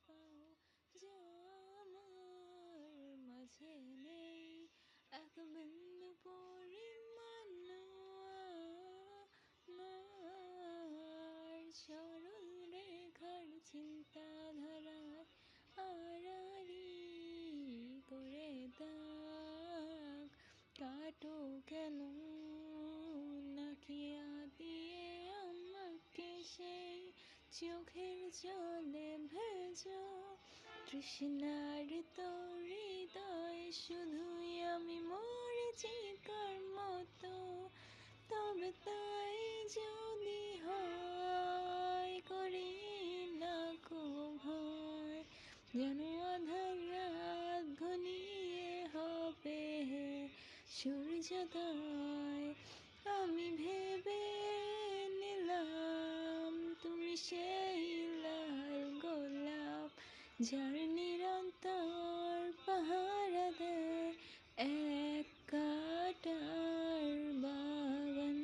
পাও যে আমার মাঝে নেই এক বিন্দু পরিমাণ আমার সরল রেখার চিন্তাধারায় আড়াআড়ি করে দাগ কাটো কেন নাকিয়া দিয়ে আমাকে সেই চোখের জলে ভেজো তৃষ্ণার তোর হৃদয় শুধুই আমি মরীচিকার মতো তবে তাই যদি হয় করি না কো ভয় যেন আধার রাত ঘনিয়ে হবে সূর্যোদয় আমি ভেবে নিলাম তুমি সেই লাল গোলাপ যার নিরন্তর পাহারা দেয় এক কাঁটার বাগান।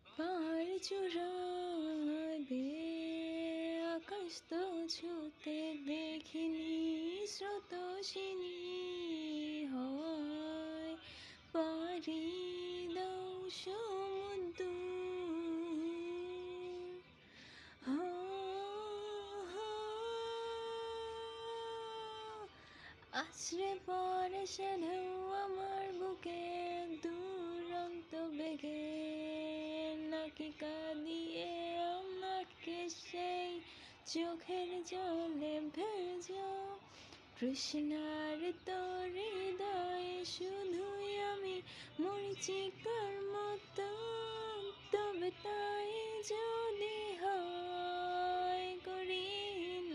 পাহাড় চূড়ায় বেয়ে আকাশ তো ছুতে দেখিনি স্রোতস্বিনী হয় পারি দাও সমুদ্র আছড়ে পড়ে সে ঢেউ আমার বুকে দুরন্ত বেগে নাকি কাঁদিয়ে আমাকে সেই চোখের জলে ভেজো তৃষ্ণার তোর হৃদয়ে শুধুই আমি মরীচিকার মতো তবে তাই যদি হয় করি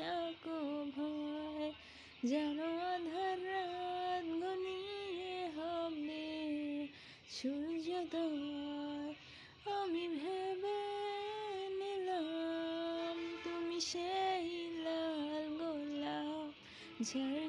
না কো ভয় যেন আধার রাত ঘনিয়ে হবে সূর্যোদয় আমি ভেবে নিলাম তুমি সেই লাল গোলাপ যার